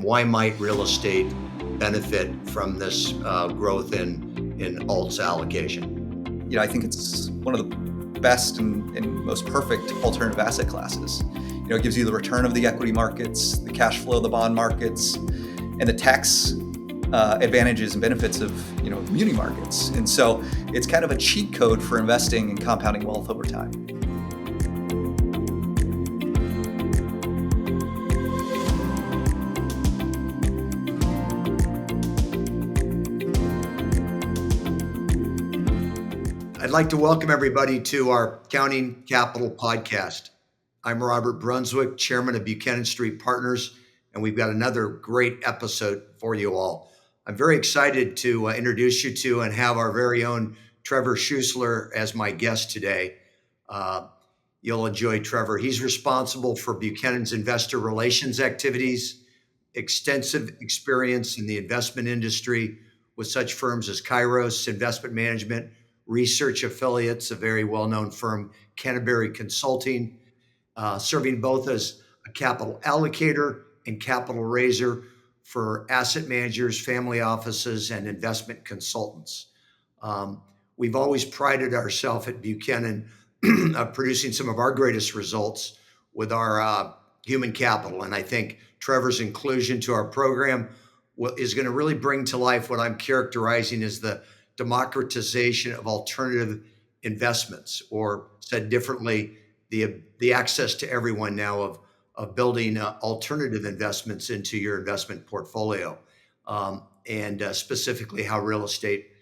why might real estate benefit from this growth in alts allocation? I think it's one of the best and most perfect alternative asset classes. It gives you the return of the equity markets, the cash flow of the bond markets, and the tax advantages and benefits of the muni markets. And so it's kind of a cheat code for investing and compounding wealth over time. I'd like to welcome everybody to our Counting Capital podcast. I'm Robert Brunswick, chairman of Buchanan Street Partners, and we've got another great episode for you all. I'm very excited to introduce you to and have our very own Trevor Schuesler as my guest today. You'll enjoy Trevor. He's responsible for Buchanan's investor relations activities, extensive experience in the investment industry with such firms as Kairos Investment Management, research affiliates, a very well-known firm, Canterbury Consulting, serving both as a capital allocator and capital raiser for asset managers, family offices, and investment consultants. We've always prided ourselves at Buchanan of producing some of our greatest results with our human capital. And I think Trevor's inclusion to our program is going to really bring to life what I'm characterizing as the democratization of alternative investments, or said differently, the access to everyone now of building alternative investments into your investment portfolio, and specifically how real estate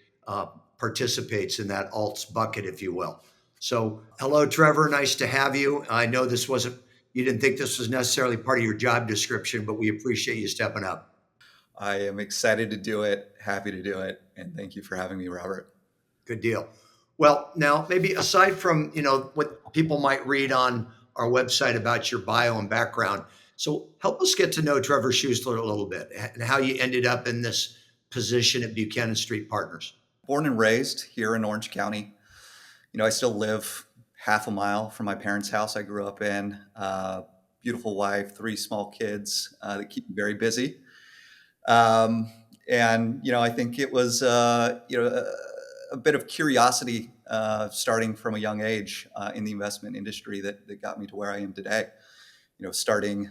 participates in that alts bucket, if you will. So, hello, Trevor. Nice to have you. I know you didn't think this was necessarily part of your job description, but we appreciate you stepping up. I am excited to do it, happy to do it, and thank you for having me, Robert. Good deal. Well, now maybe aside from what people might read on our website about your bio and background, so help us get to know Trevor Schuesler a little bit and how you ended up in this position at Buchanan Street Partners. Born and raised here in Orange County. I still live half a mile from my parents' house I grew up in. Beautiful wife, 3 small kids that keep me very busy. And I think it was a bit of curiosity starting from a young age in the investment industry that got me to where I am today. Starting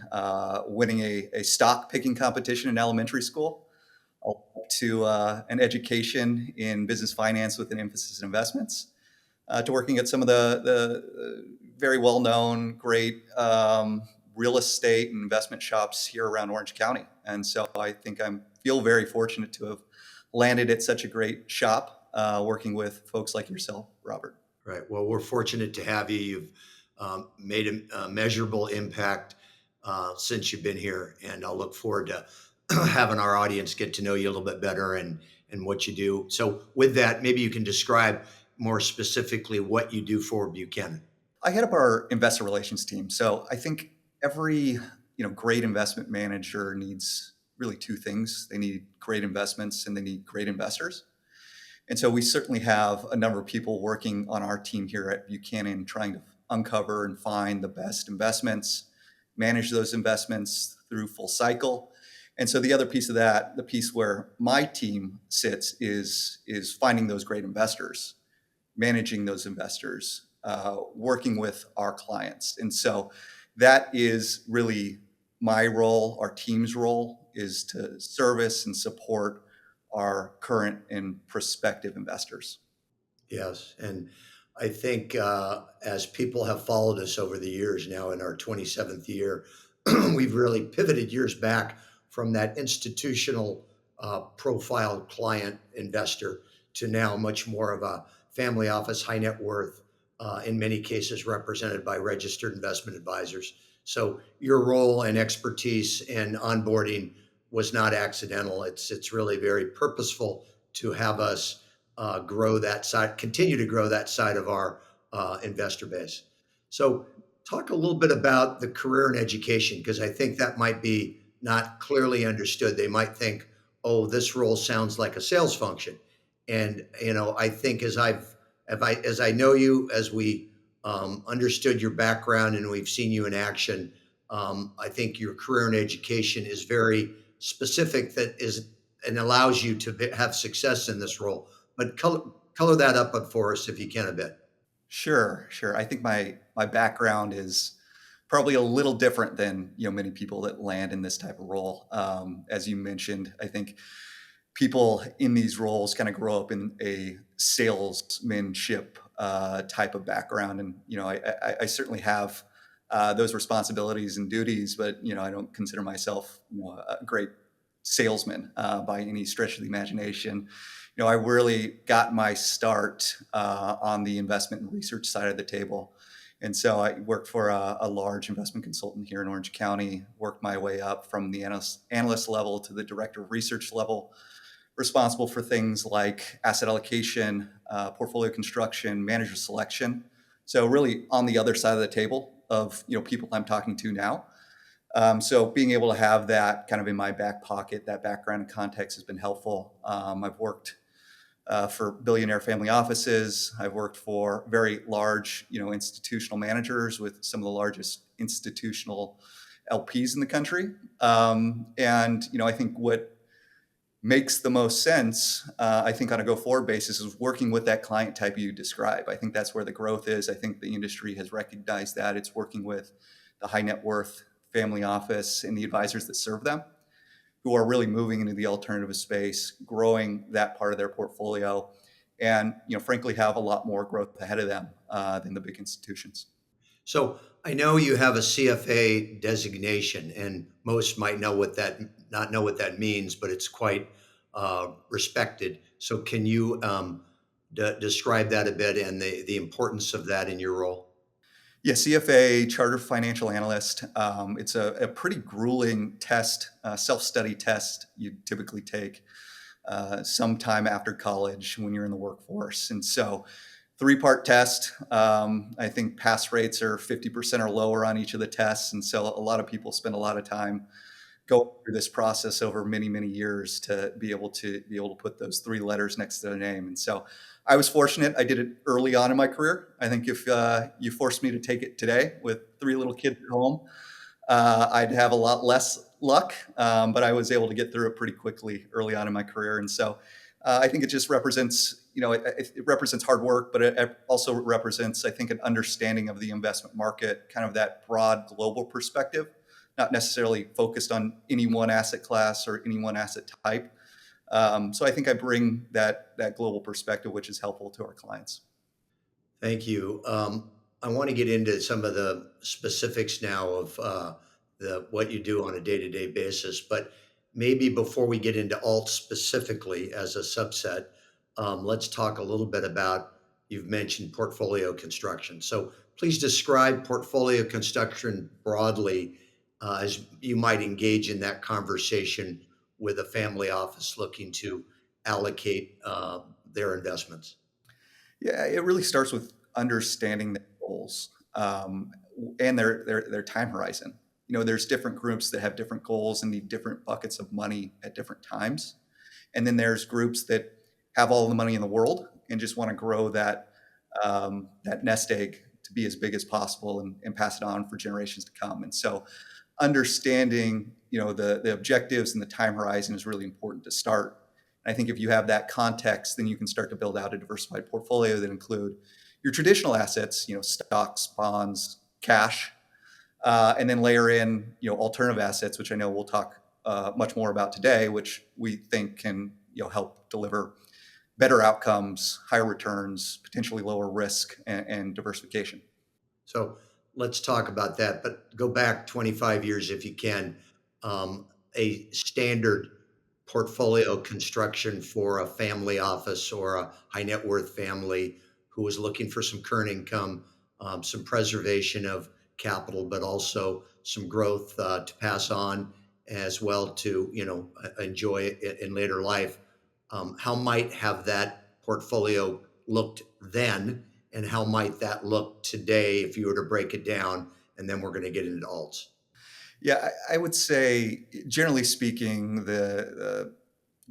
winning a stock picking competition in elementary school, up to an education in business finance with an emphasis in investments, to working at some of the very well-known, great real estate and investment shops here around Orange County. And so I think I feel very fortunate to have landed at such a great shop, working with folks like yourself, Robert. Right. Well, we're fortunate to have you. You've made a measurable impact since you've been here, and I'll look forward to having our audience get to know you a little bit better and what you do. So with that, maybe you can describe more specifically what you do for Buchanan. I head up our investor relations team. So I think every great investment manager needs really 2 things. They need great investments and they need great investors. And so we certainly have a number of people working on our team here at Buchanan trying to uncover and find the best investments, manage those investments through full cycle. And so the other piece of that, the piece where my team sits, is finding those great investors, managing those investors, working with our clients. And so that is really my role. Our team's role is to service and support our current and prospective investors. Yes. And I think as people have followed us over the years, now in our 27th year, we've really pivoted years back from that institutional profile client investor to now much more of a family office, high net worth, in many cases represented by registered investment advisors. So your role and expertise in onboarding was not accidental. It's really very purposeful to have us grow that side, continue to grow that side of our investor base. So talk a little bit about the career and education, because I think that might be not clearly understood. They might think, oh, this role sounds like a sales function. And, I think as I know you, as we understood your background and we've seen you in action, I think your career in education is very specific that is and allows you to have success in this role. But color that up for us if you can a bit. Sure, sure. I think my background is probably a little different than many people that land in this type of role. As you mentioned, I think people in these roles kind of grow up in a salesmanship type of background, and I certainly have those responsibilities and duties, but I don't consider myself a great salesman by any stretch of the imagination. I really got my start on the investment and research side of the table. And so I worked for a large investment consultant here in Orange County, worked my way up from the analyst level to the director of research level, responsible for things like asset allocation, portfolio construction, manager selection. So really on the other side of the table of people I'm talking to now. So being able to have that kind of in my back pocket, that background and context has been helpful. I've worked for billionaire family offices. I've worked for very large, institutional managers with some of the largest institutional LPs in the country. And I think what makes the most sense, I think on a go-forward basis, is working with that client type you describe. I think that's where the growth is. I think the industry has recognized that. It's working with the high net worth family office and the advisors that serve them, who are really moving into the alternative space, growing that part of their portfolio, and frankly have a lot more growth ahead of them than the big institutions. So I know you have a CFA designation, and most might know what that not know what that means, but it's quite respected. So can you describe that a bit and the importance of that in your role? Yeah, CFA, Chartered Financial Analyst. It's a pretty grueling test, self-study test you typically take sometime after college when you're in the workforce. And so, three-part test. I think pass rates are 50% or lower on each of the tests. And so a lot of people spend a lot of time going through this process over many, many years to be able to put those three letters next to their name. And so I was fortunate. I did it early on in my career. I think if you forced me to take it today with three little kids at home, I'd have a lot less luck. But I was able to get through it pretty quickly early on in my career. And so I think it just represents, it represents hard work, but it also represents, I think, an understanding of the investment market, kind of that broad global perspective, not necessarily focused on any one asset class or any one asset type. So I think I bring that global perspective, which is helpful to our clients. Thank you. I want to get into some of the specifics now of the what you do on a day-to-day basis, but maybe before we get into alts specifically as a subset, let's talk a little bit about you've mentioned portfolio construction. So please describe portfolio construction broadly as you might engage in that conversation with a family office looking to allocate their investments. Yeah, it really starts with understanding their goals and their time horizon. There's different groups that have different goals and need different buckets of money at different times. And then there's groups that have all the money in the world and just want to grow that nest egg to be as big as possible and pass it on for generations to come. And so understanding the objectives and the time horizon is really important to start. And I think if you have that context, then you can start to build out a diversified portfolio that include your traditional assets, stocks, bonds, cash, and then layer in alternative assets, which I know we'll talk much more about today, which we think can help deliver better outcomes, higher returns, potentially lower risk, and diversification. So let's talk about that, but go back 25 years if you can. A standard portfolio construction for a family office or a high net worth family who was looking for some current income, some preservation of capital, but also some growth to pass on as well to enjoy it in later life. How might have that portfolio looked then, and how might that look today if you were to break it down? And then we're going to get into alts. Yeah, I would say, generally speaking, the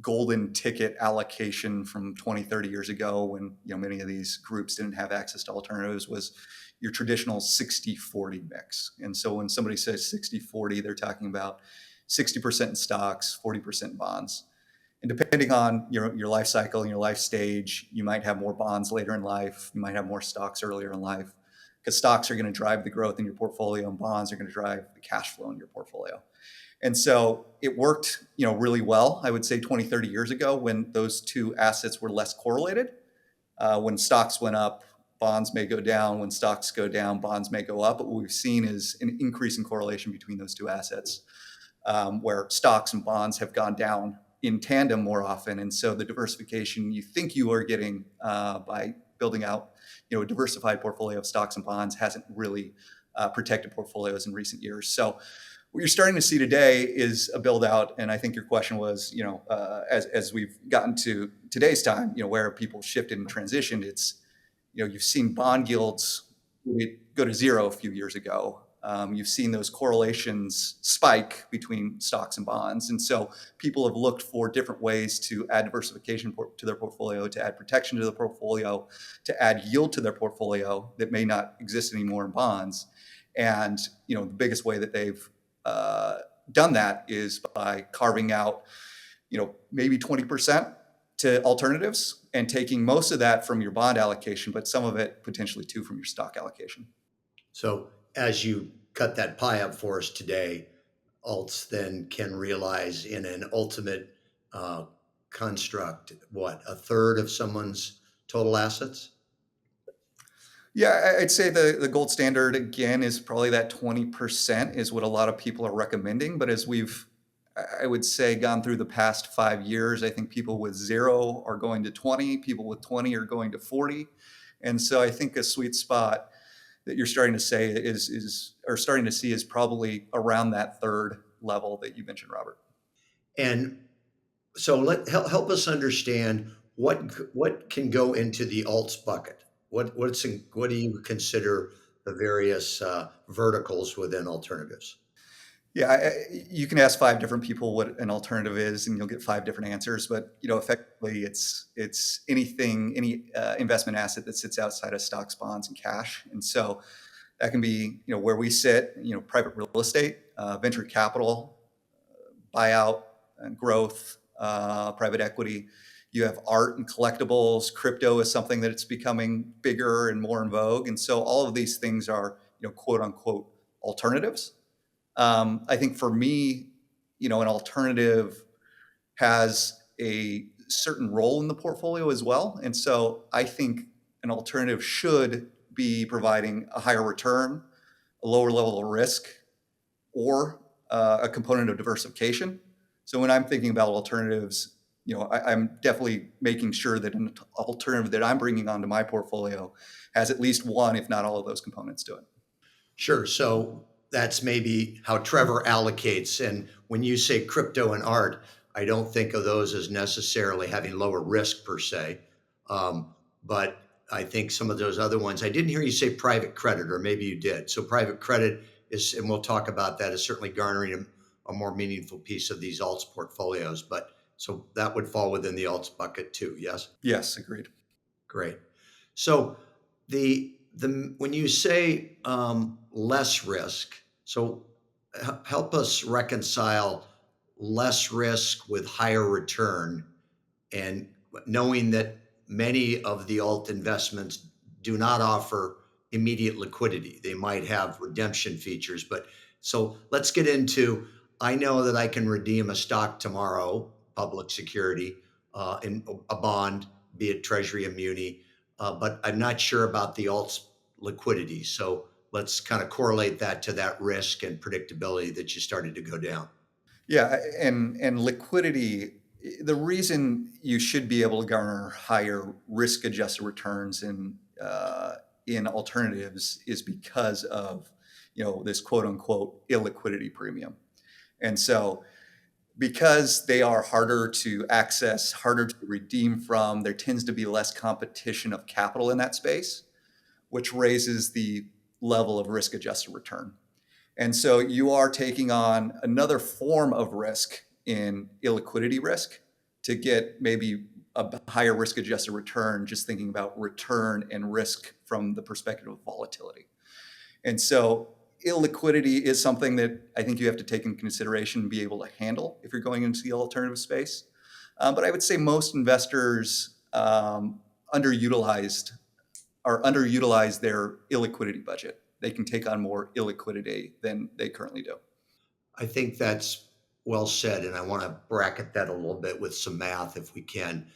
golden ticket allocation from 20, 30 years ago when many of these groups didn't have access to alternatives was your traditional 60-40 mix. And so when somebody says 60-40, they're talking about 60% in stocks, 40% in bonds. And depending on your life cycle and your life stage, you might have more bonds later in life. You might have more stocks earlier in life, because stocks are going to drive the growth in your portfolio and bonds are going to drive the cash flow in your portfolio. And so it worked, really well, I would say 20, 30 years ago, when those two assets were less correlated. When stocks went up, bonds may go down. When stocks go down, bonds may go up. But what we've seen is an increase in correlation between those two assets, where stocks and bonds have gone down in tandem more often. And so the diversification you think you are getting by building out, a diversified portfolio of stocks and bonds hasn't really protected portfolios in recent years. So what you're starting to see today is a build out. And I think your question was, as we've gotten to today's time, where people shifted and transitioned, it's, you've seen bond yields go to zero a few years ago. You've seen those correlations spike between stocks and bonds. And so people have looked for different ways to add diversification to their portfolio, to add protection to the portfolio, to add yield to their portfolio that may not exist anymore in bonds. And, the biggest way that they've done that is by carving out, maybe 20% to alternatives and taking most of that from your bond allocation, but some of it potentially too from your stock allocation. So as you cut that pie up for us today, alts then can realize in an ultimate construct, what, a third of someone's total assets? Yeah, I'd say the gold standard again is probably that 20% is what a lot of people are recommending. But as we've, I would say, gone through the past 5 years, I think people with 0 are going to 20, people with 20 are going to 40. And so I think a sweet spot that you're starting to say starting to see is probably around that third level that you mentioned, Robert. And so help us understand what can go into the alts bucket. What do you consider the various verticals within alternatives? Yeah, you can ask 5 different people what an alternative is, and you'll get 5 different answers. But effectively, it's anything, any investment asset that sits outside of stocks, bonds, and cash. And so that can be where we sit, private real estate, venture capital, buyout, and growth, private equity. You have art and collectibles. Crypto is something that it's becoming bigger and more in vogue. And so all of these things are, quote unquote, alternatives. I think for me, an alternative has a certain role in the portfolio as well. And so I think an alternative should be providing a higher return, a lower level of risk, or a component of diversification. So when I'm thinking about alternatives, I'm definitely making sure that an alternative that I'm bringing onto my portfolio has at least one, if not all of those components to it. Sure. So that's maybe how Trevor allocates. And when you say crypto and art, I don't think of those as necessarily having lower risk per se. But I think some of those other ones, I didn't hear you say private credit, or maybe you did. So private credit is, and we'll talk about that, is certainly garnering a more meaningful piece of these alts portfolios. But so that would fall within the alts bucket too. Yes. Yes, agreed. Great. So the when you say less risk, so help us reconcile less risk with higher return, and knowing that many of the alt investments do not offer immediate liquidity. They might have redemption features, but so let's get into. I know that I can redeem a stock tomorrow, public security, in a bond, be it Treasury, a muni, but I'm not sure about the alts liquidity. So let's kind of correlate that to that risk and predictability that you started to go down. Yeah, and liquidity. The reason you should be able to garner higher risk-adjusted returns in alternatives is because of this quote-unquote illiquidity premium. And so because they are harder to access, harder to redeem from, there tends to be less competition of capital in that space, which raises the level of risk-adjusted return. And so you are taking on another form of risk in illiquidity risk to get maybe a higher risk-adjusted return, just thinking about return and risk from the perspective of volatility. And so illiquidity is something that I think you have to take into consideration and be able to handle if you're going into the alternative space. But I would say most investors underutilized or underutilize their illiquidity budget. They can take on more illiquidity than they currently do. I think that's well said, and I want to bracket that a little bit with some math if we can,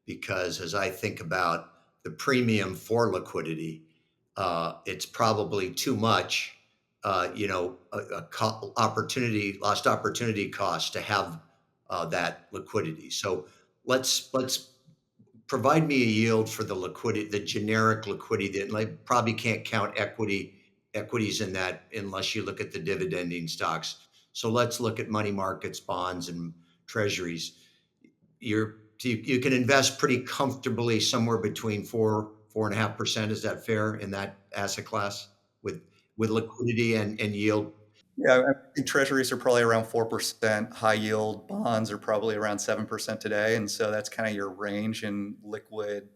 because as I think about the premium for liquidity, it's probably too much, opportunity, lost opportunity cost to have that liquidity. So let's provide me a yield for the liquidity, the generic liquidity. And I probably can't count equities in that unless you look at the dividending stocks. So let's look at money markets, bonds, and treasuries. You can invest pretty comfortably somewhere between 4.5%. Is that fair in that asset class with liquidity and yield? Yeah, I think treasuries are probably around 4%. High yield bonds are probably around 7% today. And so that's kind of your range in liquid,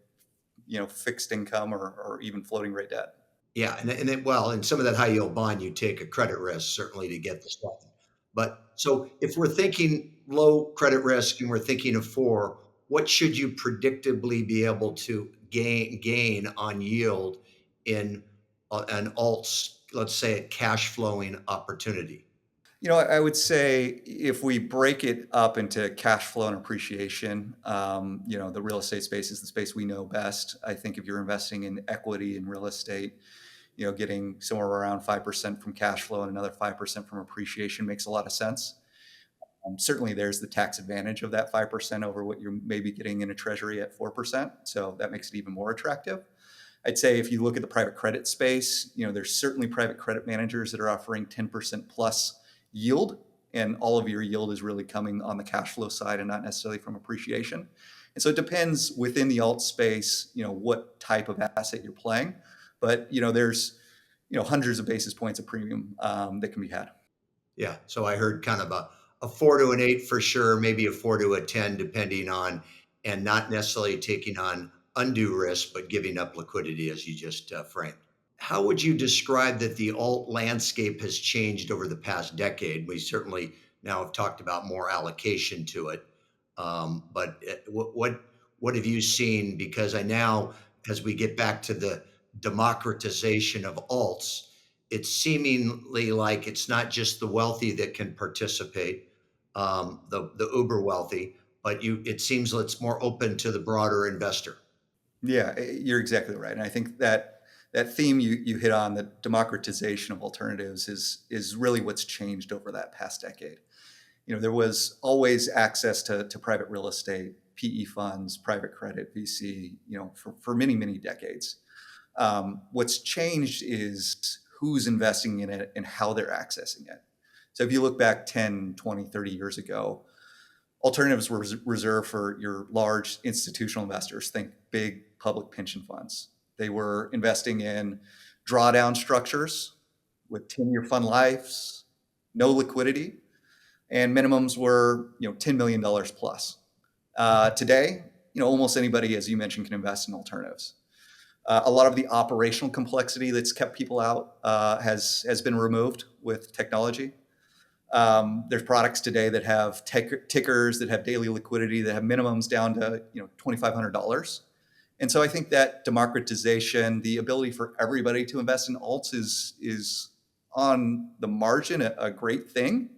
fixed income or even floating rate debt. Yeah, and then, well, in some of that high yield bond, you take a credit risk certainly to get the stuff. But so if we're thinking low credit risk and we're thinking of four, what should you predictably be able to gain on yield in an alt's, let's say, a cash flowing opportunity? I would say if we break it up into cash flow and appreciation, the real estate space is the space we know best. I think if you're investing in equity in real estate, getting somewhere around 5% from cash flow and another 5% from appreciation makes a lot of sense. Certainly, there's the tax advantage of that 5% over what you're maybe getting in a treasury at 4%. So that makes it even more attractive. I'd say if you look at the private credit space, there's certainly private credit managers that are offering 10% plus yield, and all of your yield is really coming on the cash flow side and not necessarily from appreciation. And so it depends within the alt space, what type of asset you're playing. But there's hundreds of basis points of premium that can be had. Yeah. So I heard kind of a 4 to an 8 for sure, maybe a 4 to a 10, depending on, and not necessarily taking on undue risk, but giving up liquidity as you just framed. How would you describe that the alt landscape has changed over the past decade? We certainly now have talked about more allocation to it, but what have you seen? Because I now, as we get back to the democratization of alts, it's seemingly like it's not just the wealthy that can participate, the uber wealthy, but it seems it's more open to the broader investor. Yeah, you're exactly right. And I think that theme you hit on, the democratization of alternatives, is really what's changed over that past decade. There was always access to private real estate, PE funds, private credit, VC, for many, many decades. What's changed is who's investing in it and how they're accessing it. So if you look back 10, 20, 30 years ago, alternatives were reserved for your large institutional investors. Think big public pension funds. They were investing in drawdown structures with 10-year fund lives, no liquidity, and minimums were $10 million plus. Today, almost anybody, as you mentioned, can invest in alternatives. A lot of the operational complexity that's kept people out has been removed with technology. There's products today that have tickers, that have daily liquidity, that have minimums down to $2,500. And so I think that democratization, the ability for everybody to invest in alts, is on the margin a great thing,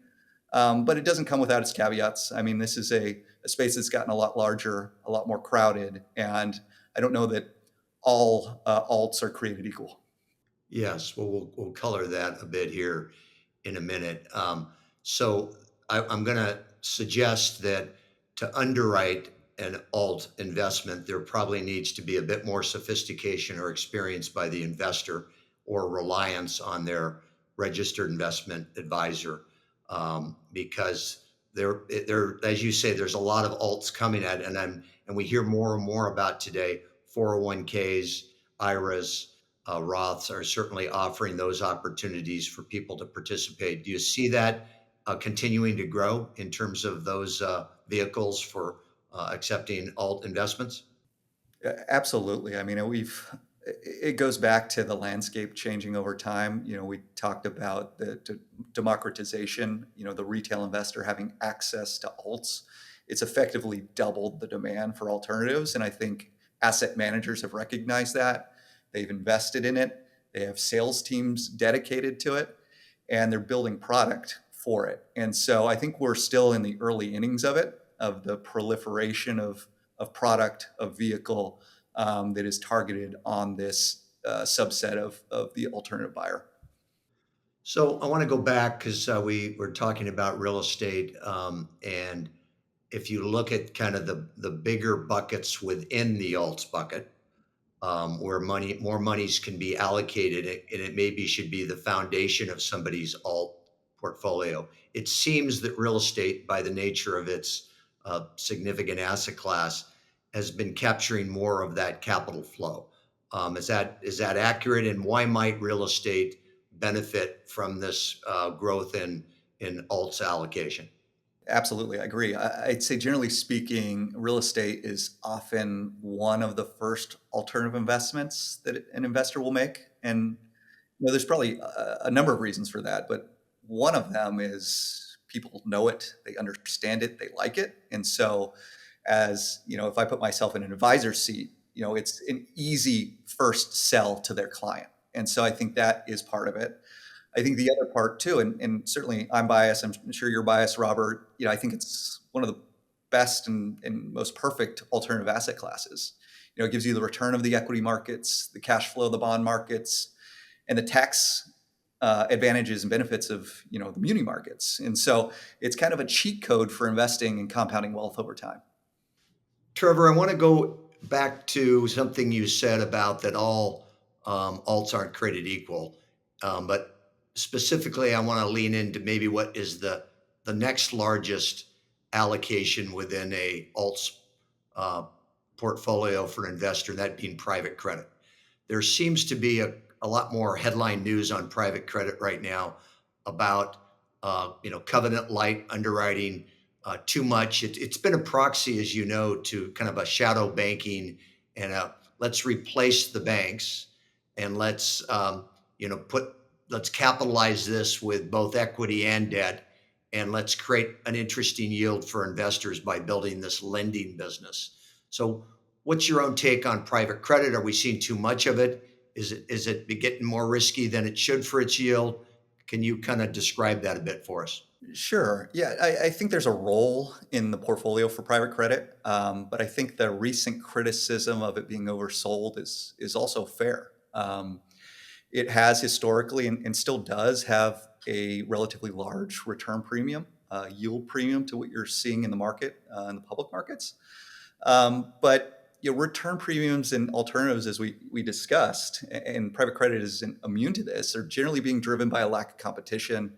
but it doesn't come without its caveats. I mean, this is a space that's gotten a lot larger, a lot more crowded, and I don't know that all alts are created equal. Yes, well, we'll color that a bit here in a minute. So I'm going to suggest that to underwrite an alt investment, there probably needs to be a bit more sophistication or experience by the investor or reliance on their registered investment advisor, because as you say, there's a lot of alts coming at, and we hear more and more about today. 401ks, IRAs, Roths are certainly offering those opportunities for people to participate. Do you see that continuing to grow in terms of those vehicles for accepting alt investments? Absolutely. I mean, It goes back to the landscape changing over time. We talked about the democratization, the retail investor having access to alts. It's effectively doubled the demand for alternatives. And I think asset managers have recognized that. They've invested in it. They have sales teams dedicated to it, and they're building product for it. And so I think we're still in the early innings of it, of the proliferation of product, of vehicle, that is targeted on this subset of the alternative buyer. So I want to go back because we were talking about real estate, and if you look at kind of the bigger buckets within the alts bucket, where more monies can be allocated, and it maybe should be the foundation of somebody's alt portfolio. It seems that real estate, by the nature of its significant asset class, has been capturing more of that capital flow. Is that accurate? And why might real estate benefit from this growth in alts allocation? Absolutely, I agree. I'd say generally speaking, real estate is often one of the first alternative investments that an investor will make. And there's probably a number of reasons for that, but one of them is people know it, they understand it, they like it. And so, as if I put myself in an advisor's seat, it's an easy first sell to their client. And so I think that is part of it. I think the other part too, and certainly I'm biased, I'm sure you're biased, Robert. I think it's one of the best and most perfect alternative asset classes. It gives you the return of the equity markets, the cash flow of the bond markets, and the tax advantages and benefits of the muni markets. And so it's kind of a cheat code for investing and compounding wealth over time. Trevor, I want to go back to something you said about that all alts aren't created equal. But specifically, I want to lean into maybe what is the next largest allocation within a alts uh, portfolio for an investor, that being private credit. There seems to be a lot more headline news on private credit right now about covenant light underwriting, too much. It's been a proxy, as you know, to kind of a shadow banking and let's replace the banks and let's capitalize this with both equity and debt, and let's create an interesting yield for investors by building this lending business. So, what's your own take on private credit? Are we seeing too much of it? Is it getting more risky than it should for its yield? Can you kind of describe that a bit for us? Sure. Yeah, I think there's a role in the portfolio for private credit, but I think the recent criticism of it being oversold is also fair. It has historically and still does have a relatively large return premium, yield premium to what you're seeing in the market, in the public markets. But return premiums and alternatives, as we discussed, and private credit isn't immune to this, are generally being driven by a lack of competition,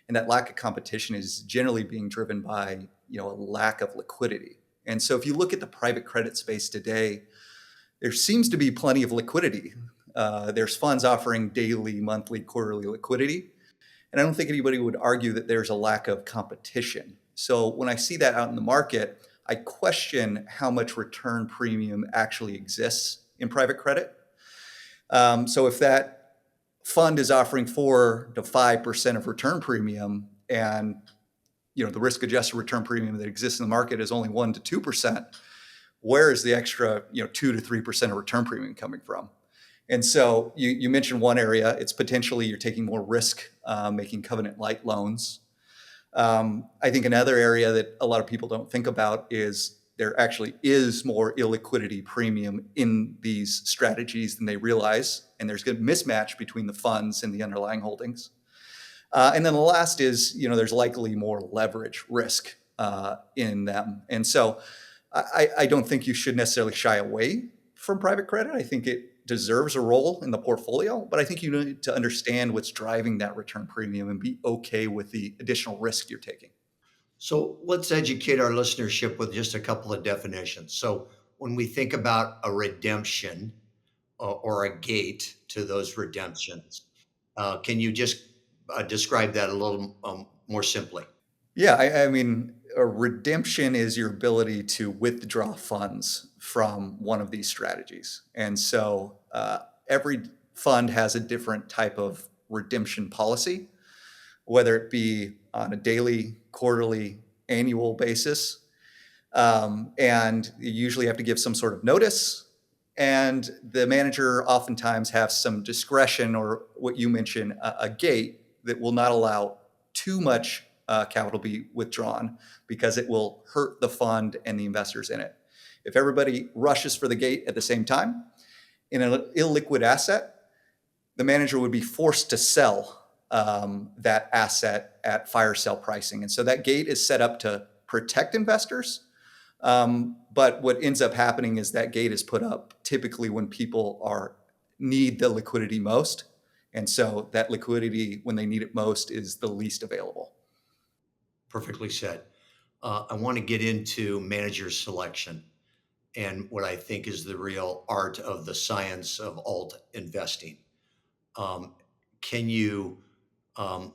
and that lack of competition is generally being driven by a lack of liquidity. And so, if you look at the private credit space today, there seems to be plenty of liquidity. There's funds offering daily, monthly, quarterly liquidity, and I don't think anybody would argue that there's a lack of competition. So when I see that out in the market, I question how much return premium actually exists in private credit. So if that fund is offering 4 to 5% of return premium, and the risk-adjusted return premium that exists in the market is only 1 to 2%, where is the extra 2 to 3% of return premium coming from? And so you mentioned one area. It's potentially you're taking more risk, making covenant light loans. I think another area that a lot of people don't think about is there actually is more illiquidity premium in these strategies than they realize, and there's a good mismatch between the funds and the underlying holdings. And then the last is, there's likely more leverage risk in them. And so I don't think you should necessarily shy away from private credit. I think it deserves a role in the portfolio, but I think you need to understand what's driving that return premium and be okay with the additional risk you're taking. So let's educate our listenership with just a couple of definitions. So when we think about a redemption or a gate to those redemptions, can you just describe that a little more simply? Yeah, I mean, a redemption is your ability to withdraw funds from one of these strategies. And so every fund has a different type of redemption policy, whether it be on a daily, quarterly, annual basis. And you usually have to give some sort of notice. And the manager oftentimes has some discretion, or what you mentioned, a gate that will not allow too much capital be withdrawn, because it will hurt the fund and the investors in it. If everybody rushes for the gate at the same time in an illiquid asset, the manager would be forced to sell that asset at fire sale pricing. And so that gate is set up to protect investors. But what ends up happening is that gate is put up typically when people need the liquidity most. And so that liquidity, when they need it most, is the least available. Perfectly said. I want to get into manager selection and what I think is the real art of the science of alt investing. Um, can you um,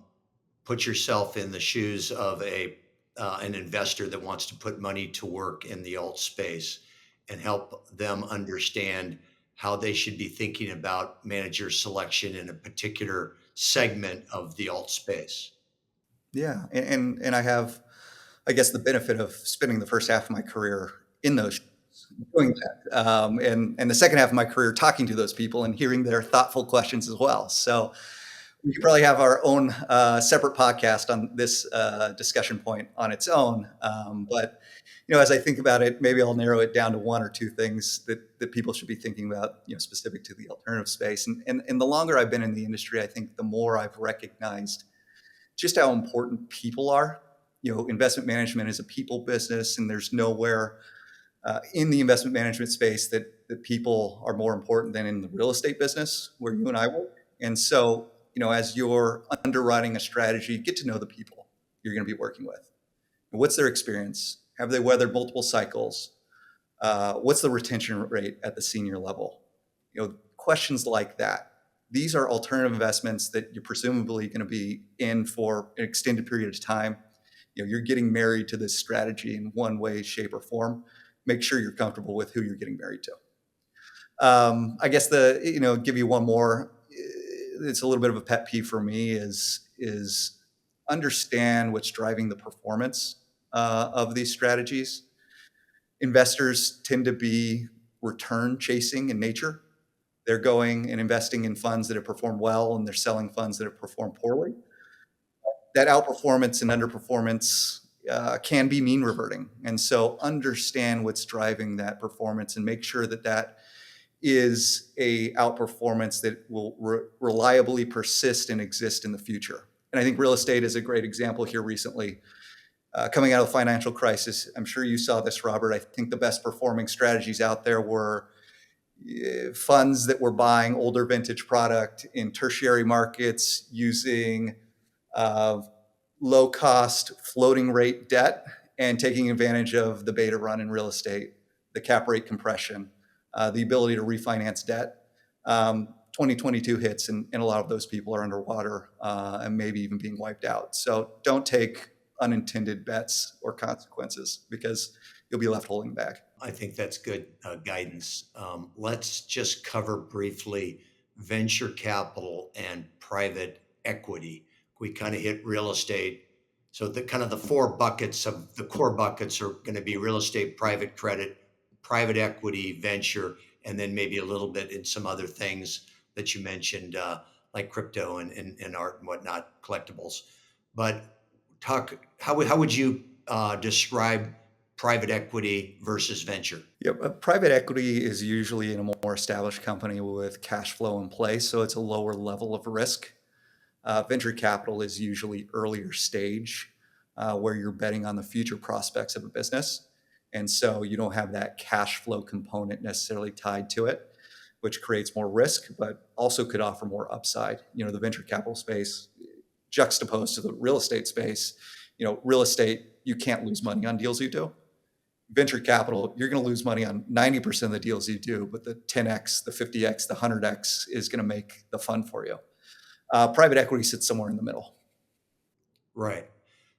put yourself in the shoes of an investor that wants to put money to work in the alt space and help them understand how they should be thinking about manager selection in a particular segment of the alt space? Yeah. And I have, I guess, the benefit of spending the first half of my career in those shoes, doing that, and the second half of my career talking to those people and hearing their thoughtful questions as well. So we could probably have our own separate podcast on this discussion point on its own. But as I think about it, maybe I'll narrow it down to one or two things that people should be thinking about, specific to the alternative space. And the longer I've been in the industry, I think the more I've recognized just how important people are. Investment management is a people business, and there's nowhere in the investment management space that people are more important than in the real estate business where you and I work. And so, as you're underwriting a strategy, get to know the people you're going to be working with. What's their experience? Have they weathered multiple cycles? What's the retention rate at the senior level? Questions like that. These are alternative investments that you're presumably going to be in for an extended period of time. You're getting married to this strategy in one way, shape, or form. Make sure you're comfortable with who you're getting married to. I guess give you one more. It's a little bit of a pet peeve for me is understand what's driving the performance of these strategies. Investors tend to be return chasing in nature. They're going and investing in funds that have performed well, and they're selling funds that have performed poorly. That outperformance and underperformance can be mean reverting. And so understand what's driving that performance and make sure that is a outperformance that will reliably persist and exist in the future. And I think real estate is a great example here recently. Coming out of the financial crisis, I'm sure you saw this, Robert. I think the best performing strategies out there were funds that were buying older vintage product in tertiary markets using low cost floating rate debt and taking advantage of the beta run in real estate, the cap rate compression, the ability to refinance debt. 2022 hits, and a lot of those people are underwater and maybe even being wiped out. So don't take unintended bets or consequences, because you'll be left holding back. I think that's good guidance. Let's just cover briefly venture capital and private equity. We kind of hit real estate. So the kind of the four buckets of the core buckets are going to be real estate, private credit, private equity, venture, and then maybe a little bit in some other things that you mentioned, like crypto and art and whatnot, collectibles. But how would you describe private equity versus venture? Yep. Private equity is usually in a more established company with cash flow in place, so it's a lower level of risk. Venture capital is usually earlier stage, where you're betting on the future prospects of a business. And so you don't have that cash flow component necessarily tied to it, which creates more risk, but also could offer more upside. The venture capital space juxtaposed to the real estate space, real estate, you can't lose money on deals you do. Venture capital, you're going to lose money on 90% of the deals you do, but the 10x, the 50x, the 100x is going to make the fun for you. Private equity sits somewhere in the middle. Right.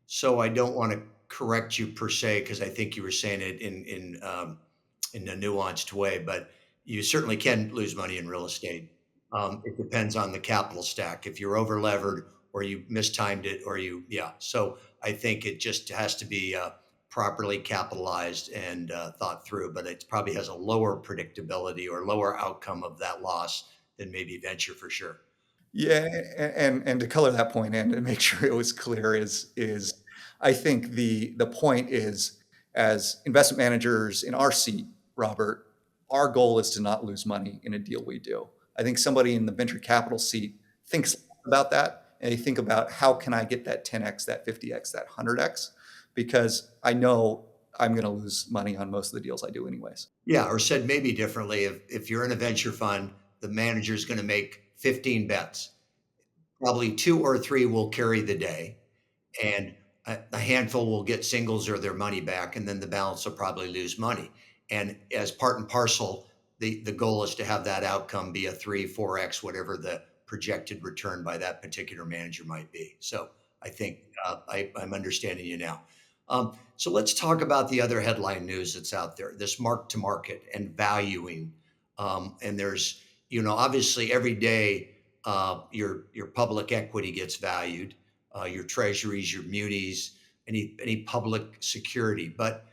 So I don't want to correct you per se, because I think you were saying it in a nuanced way, but You certainly can lose money in real estate. It depends on the capital stack. If you're over levered or you mistimed it or yeah. So I think it just has to be properly capitalized and thought through, but it probably has a lower predictability or lower outcome of that loss than maybe venture for sure. Yeah, and to color that point in and make sure it was clear is I think the point is, as investment managers in our seat, Robert, our goal is to not lose money in a deal we do. I think somebody in the venture capital seat thinks about that, and they think about, how can I get that 10x, that 50x, that 100x, because I know I'm going to lose money on most of the deals I do anyways. Yeah, or said maybe differently, if you're in a venture fund, the manager's going to make 15 bets. Probably two or three will carry the day, and a handful will get singles or their money back, and then the balance will probably lose money. And as part and parcel, the goal is to have that outcome be a 3, 4x, whatever the projected return by that particular manager might be. So I think I'm understanding you now. So let's talk about the other headline news that's out there: this mark to market and valuing. And there's, obviously every day your public equity gets valued, your treasuries, your munis, any public security. But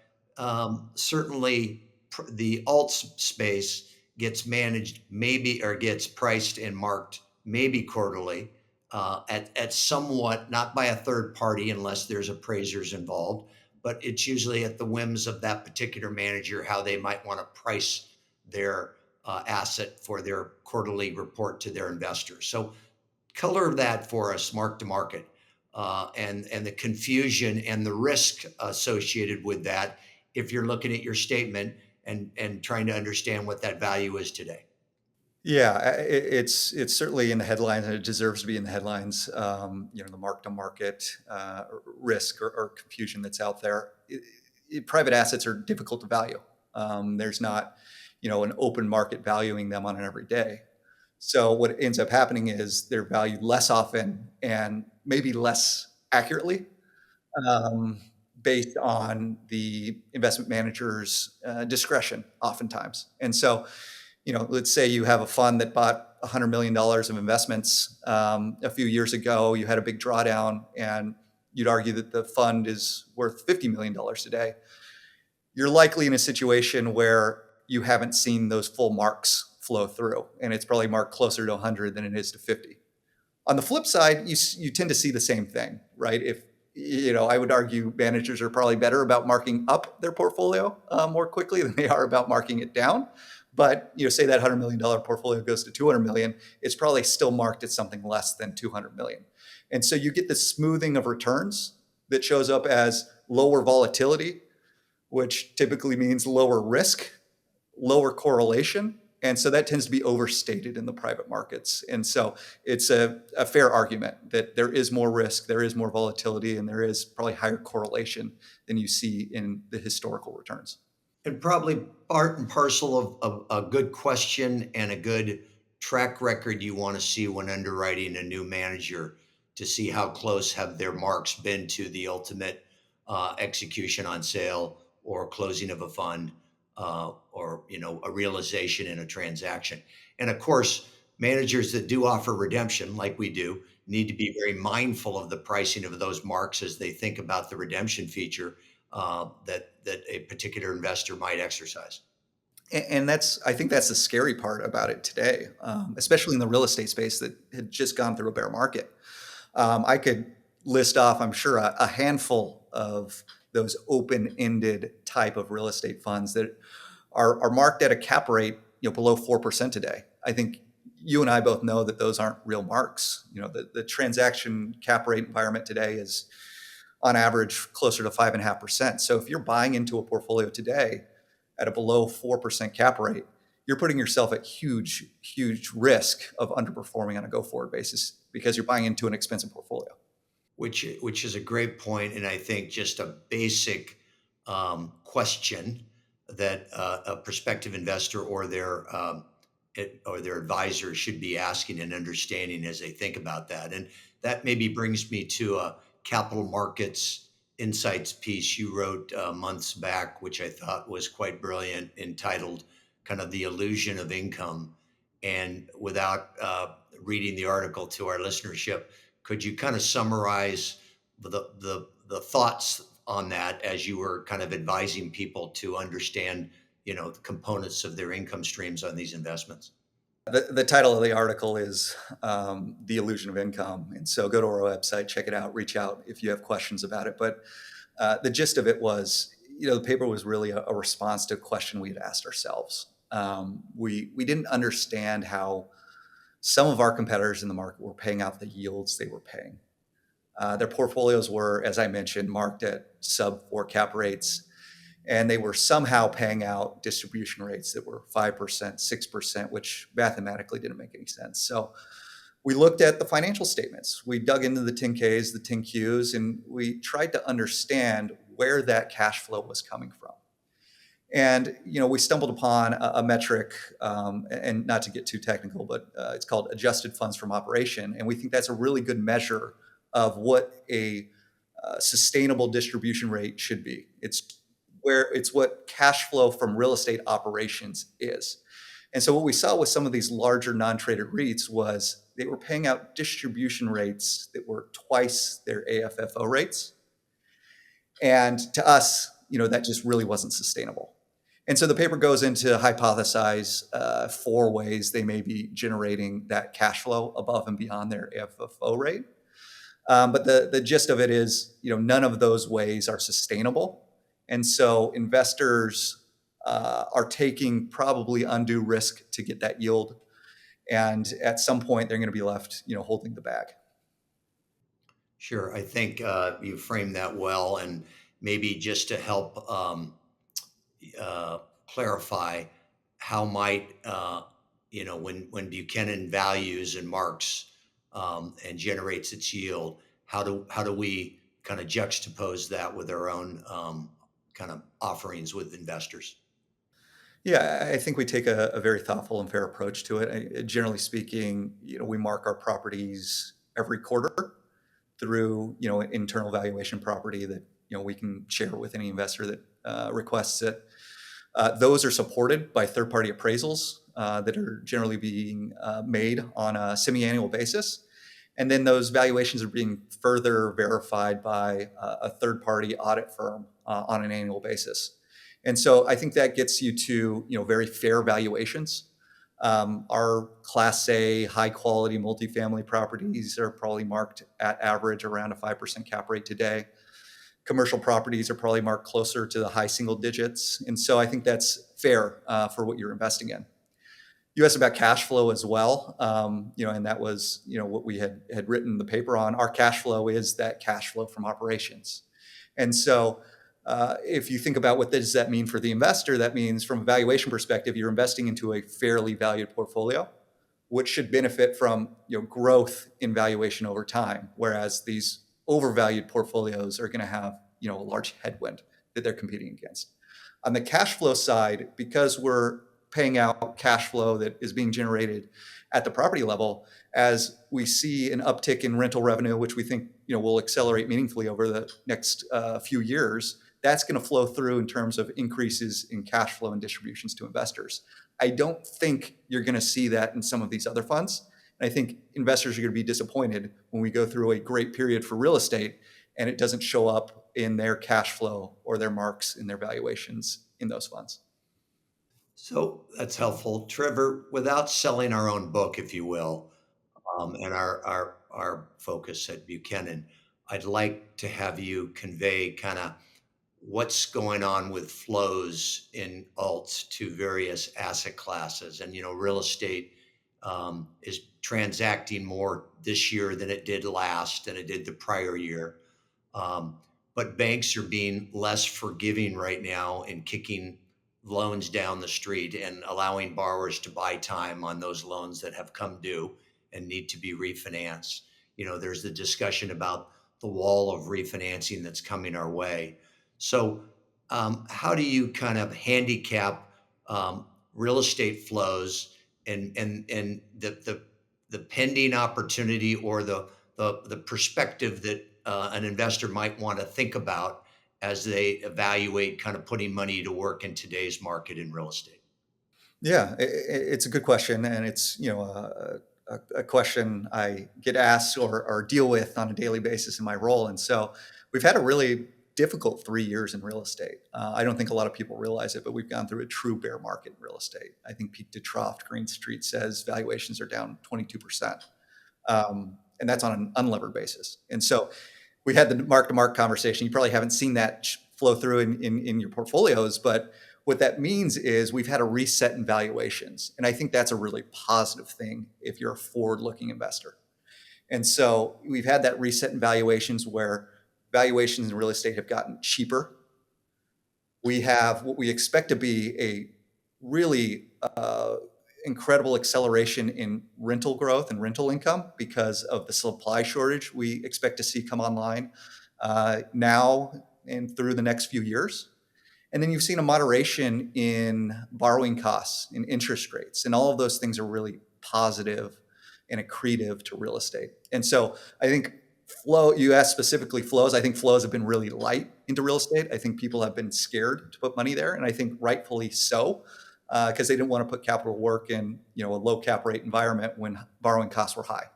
certainly the alts space gets managed maybe, or gets priced and marked maybe quarterly, at somewhat, not by a third party unless there's appraisers involved, but it's usually at the whims of that particular manager how they might want to price their asset for their quarterly report to their investors. So color that for us, mark to market, and the confusion and the risk associated with that if you're looking at your statement and trying to understand what that value is today. Yeah, it's certainly in the headlines, and it deserves to be in the headlines. The mark to market risk or confusion that's out there. Private assets are difficult to value. There's not, an open market valuing them on an every day. So what ends up happening is they're valued less often and maybe less accurately, um, based on the investment manager's discretion, oftentimes. And so, let's say you have a fund that bought $100 million of investments a few years ago. You had a big drawdown, and you'd argue that the fund is worth $50 million today. You're likely in a situation where you haven't seen those full marks flow through, and it's probably marked closer to 100 than it is to 50. On the flip side, you tend to see the same thing, right? If I would argue managers are probably better about marking up their portfolio more quickly than they are about marking it down. But say that $100 million portfolio goes to 200 million, it's probably still marked at something less than 200 million. And so you get this smoothing of returns that shows up as lower volatility, which typically means lower risk, lower correlation. And so that tends to be overstated in the private markets. And so it's a fair argument that there is more risk, there is more volatility, and there is probably higher correlation than you see in the historical returns. And probably part and parcel of a good question and a good track record you want to see when underwriting a new manager, to see how close have their marks been to the ultimate execution on sale or closing of a fund, or a realization in a transaction. And of course, managers that do offer redemption like we do need to be very mindful of the pricing of those marks as they think about the redemption feature that a particular investor might exercise. And I think that's the scary part about it today, especially in the real estate space that had just gone through a bear market. I could list off, I'm sure, a handful of those open-ended type of real estate funds that are marked at a cap rate, below 4% today. I think you and I both know that those aren't real marks. The transaction cap rate environment today is on average closer to 5.5%. So if you're buying into a portfolio today at a below 4% cap rate, you're putting yourself at huge, huge risk of underperforming on a go-forward basis because you're buying into an expensive portfolio. Which is a great point, and I think just a basic question that a prospective investor or their advisor should be asking and understanding as they think about that. And that maybe brings me to a capital markets insights piece you wrote months back, which I thought was quite brilliant, entitled kind of the illusion of income. And without reading the article to our listenership, could you kind of summarize the thoughts on that as you were kind of advising people to understand, the components of their income streams on these investments? The title of the article is The Illusion of Income. And so go to our website, check it out, reach out if you have questions about it. But the gist of it was, the paper was really a response to a question we had asked ourselves. We didn't understand how some of our competitors in the market were paying out the yields they were paying. Their portfolios were, as I mentioned, marked at sub 4 cap rates, and they were somehow paying out distribution rates that were 5%, 6%, which mathematically didn't make any sense. So we looked at the financial statements. We dug into the 10Ks, the 10Qs, and we tried to understand where that cash flow was coming from. And we stumbled upon a metric, and not to get too technical, but it's called adjusted funds from operation. And we think that's a really good measure of what a sustainable distribution rate should be. It's what cash flow from real estate operations is. And so what we saw with some of these larger non-traded REITs was they were paying out distribution rates that were twice their AFFO rates. And to us, that just really wasn't sustainable. And so the paper goes into hypothesize 4 ways they may be generating that cash flow above and beyond their AFFO rate. But the gist of it is, none of those ways are sustainable. And so investors are taking probably undue risk to get that yield. And at some point, they're going to be left, holding the bag. Sure. I think you framed that well. And maybe just to help clarify, how might, when Buchanan values and marks and generates its yield, how do we kind of juxtapose that with our own kind of offerings with investors? Yeah, I think we take a very thoughtful and fair approach to it. Generally speaking, we mark our properties every quarter through, an internal valuation property that, we can share with any investor that requests it. Those are supported by third-party appraisals that are generally being made on a semi-annual basis. And then those valuations are being further verified by a third-party audit firm on an annual basis. And so I think that gets you to, very fair valuations. Our Class A, high-quality multifamily properties are probably marked at average around a 5% cap rate today. Commercial properties are probably marked closer to the high single digits. And so I think that's fair for what you're investing in. You asked about cash flow as well, and that was, what we had written the paper on. Our cash flow is that cash flow from operations. And so if you think about what does that mean for the investor, that means from a valuation perspective, you're investing into a fairly valued portfolio, which should benefit from growth in valuation over time, whereas these overvalued portfolios are going to have a large headwind that they're competing against. On the cash flow side, because we're paying out cash flow that is being generated at the property level, as we see an uptick in rental revenue, which we think will accelerate meaningfully over the next few years, that's going to flow through in terms of increases in cash flow and distributions to investors. I don't think you're going to see that in some of these other funds. And I think investors are going to be disappointed when we go through a great period for real estate and it doesn't show up in their cash flow or their marks in their valuations in those funds. So that's helpful. Trevor, without selling our own book, if you will, and our focus at Buchanan, I'd like to have you convey kind of what's going on with flows in alts to various asset classes. And, real estate is transacting more this year than it did last, than it did the prior year. But banks are being less forgiving right now in kicking loans down the street and allowing borrowers to buy time on those loans that have come due and need to be refinanced. There's the discussion about the wall of refinancing that's coming our way. So, how do you kind of handicap real estate flows and the pending opportunity or the perspective that an investor might want to think about as they evaluate kind of putting money to work in today's market in real estate? Yeah, it's a good question, and it's a question I get asked or deal with on a daily basis in my role. And so we've had a really difficult 3 years in real estate. I don't think a lot of people realize it, but we've gone through a true bear market in real estate. I think peak to trough, Green Street says valuations are down 22%, and that's on an unlevered basis. And so we had the mark to market conversation. You probably haven't seen that flow through in your portfolios, but what that means is we've had a reset in valuations. And I think that's a really positive thing if you're a forward looking investor. And so we've had that reset in valuations where valuations in real estate have gotten cheaper. We have what we expect to be a really incredible acceleration in rental growth and rental income because of the supply shortage we expect to see come online now and through the next few years. And then you've seen a moderation in borrowing costs and interest rates. And all of those things are really positive and accretive to real estate. And so I think flow, you asked specifically flows. I think flows have been really light into real estate. I think people have been scared to put money there. And I think rightfully so, because they didn't want to put capital work in a low cap rate environment when borrowing costs were high.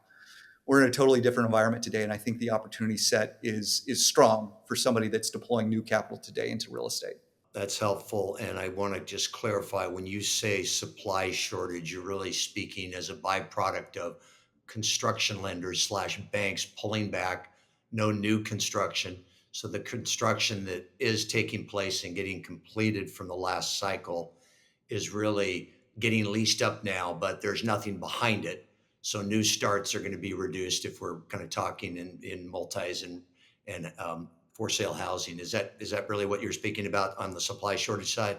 We're in a totally different environment today. And I think the opportunity set is strong for somebody that's deploying new capital today into real estate. That's helpful. And I want to just clarify, when you say supply shortage, you're really speaking as a byproduct of construction lenders slash banks pulling back, no new construction. So the construction that is taking place and getting completed from the last cycle is really getting leased up now, but there's nothing behind it. So new starts are going to be reduced if we're kind of talking in multis and for sale housing. Is that really what you're speaking about on the supply shortage side?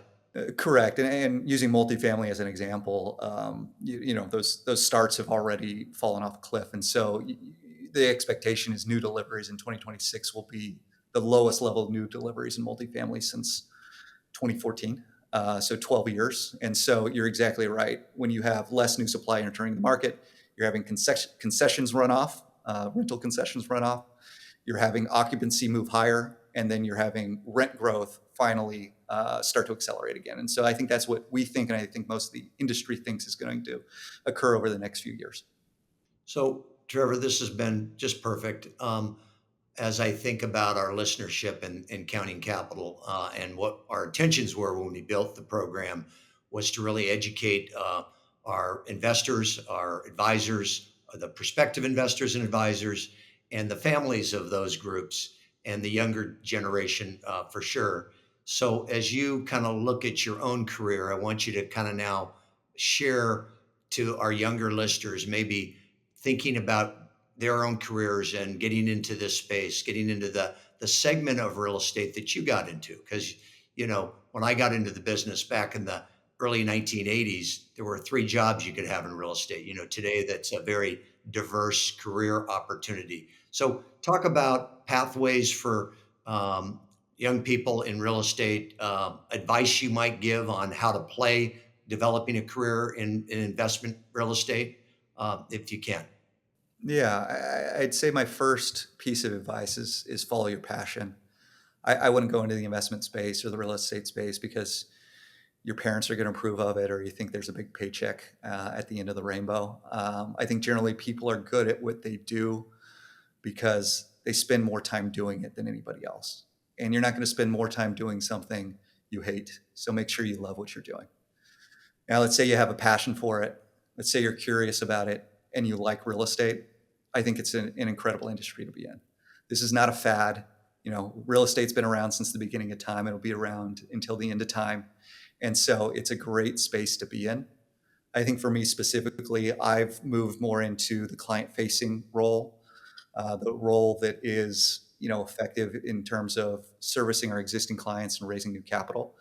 Correct. And using multifamily as an example, those starts have already fallen off a cliff. And so the expectation is new deliveries in 2026 will be the lowest level of new deliveries in multifamily since 2014. So 12 years. And so you're exactly right. When you have less new supply entering the market, you're having concessions run off, rental concessions run off. You're having occupancy move higher, and then you're having rent growth finally start to accelerate again. And so I think that's what we think, and I think most of the industry thinks is going to occur over the next few years. So, Trevor, this has been just perfect. As I think about our listenership and Counting Capital, and what our intentions were when we built the program, was to really educate our investors, our advisors, the prospective investors and advisors, and the families of those groups, and the younger generation for sure. So, as you kind of look at your own career, I want you to kind of now share to our younger listeners, maybe thinking about their own careers and getting into this space, getting into the segment of real estate that you got into. Because when I got into the business back in the early 1980s, there were three jobs you could have in real estate. Today that's a very diverse career opportunity. So talk about pathways for young people in real estate, advice you might give on how to play developing a career in investment real estate, if you can. Yeah, I'd say my first piece of advice is follow your passion. I wouldn't go into the investment space or the real estate space because your parents are going to approve of it or you think there's a big paycheck at the end of the rainbow. I think generally people are good at what they do because they spend more time doing it than anybody else. And you're not going to spend more time doing something you hate. So make sure you love what you're doing. Now, let's say you have a passion for it. Let's say you're curious about it and you like real estate. I think it's an incredible industry to be in. This is not a fad. Real estate's been around since the beginning of time. It'll be around until the end of time. And so it's a great space to be in. I think for me specifically, I've moved more into the client facing role, the role that is, effective in terms of servicing our existing clients and raising new capital.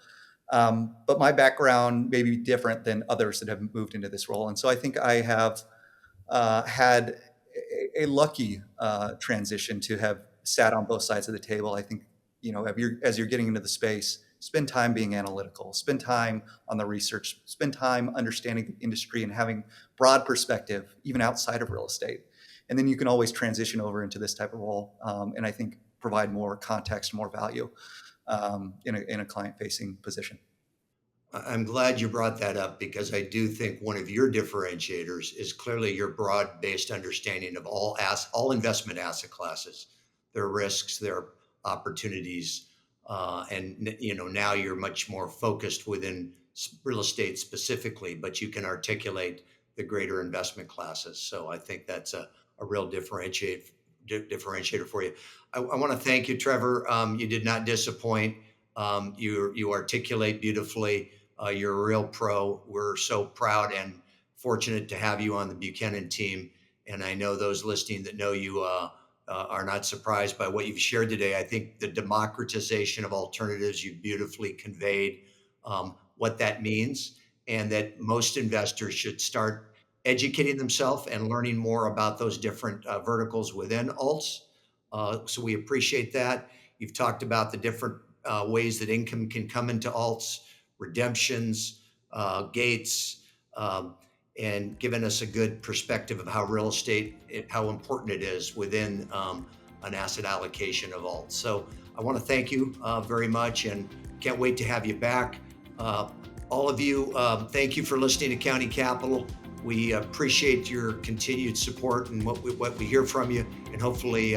But my background may be different than others that have moved into this role. And so I think I have had a lucky transition to have sat on both sides of the table. I think, as you're getting into the space, spend time being analytical, spend time on the research, spend time understanding the industry and having broad perspective, even outside of real estate. And then you can always transition over into this type of role. And I think provide more context, more value in a client facing position. I'm glad you brought that up because I do think one of your differentiators is clearly your broad-based understanding of all investment asset classes, their risks, their opportunities, and now you're much more focused within real estate specifically, but you can articulate the greater investment classes. So I think that's a real differentiator for you. I want to thank you, Trevor. You did not disappoint. You articulate beautifully. You're a real pro. We're so proud and fortunate to have you on the Buchanan team. And I know those listening that know you are not surprised by what you've shared today. I think the democratization of alternatives, you beautifully conveyed what that means, and that most investors should start educating themselves and learning more about those different verticals within alts. So we appreciate that. You've talked about the different ways that income can come into alts, redemptions, gates, and given us a good perspective of how real estate, how important it is within an asset allocation of alts. So I want to thank you very much and can't wait to have you back. All of you, thank you for listening to County Capital. We appreciate your continued support and what we hear from you, and hopefully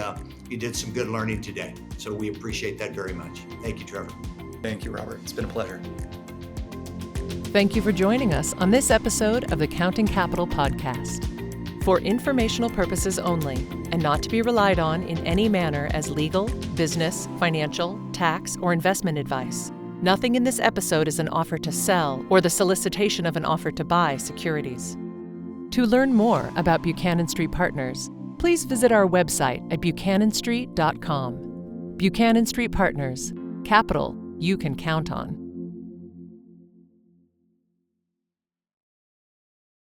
you did some good learning today. So we appreciate that very much. Thank you, Trevor. Thank you, Robert. It's been a pleasure. Thank you for joining us on this episode of the Counting Capital podcast. For informational purposes only, and not to be relied on in any manner as legal, business, financial, tax, or investment advice, nothing in this episode is an offer to sell or the solicitation of an offer to buy securities. To learn more about Buchanan Street Partners, please visit our website at buchananstreet.com. Buchanan Street Partners, capital you can count on.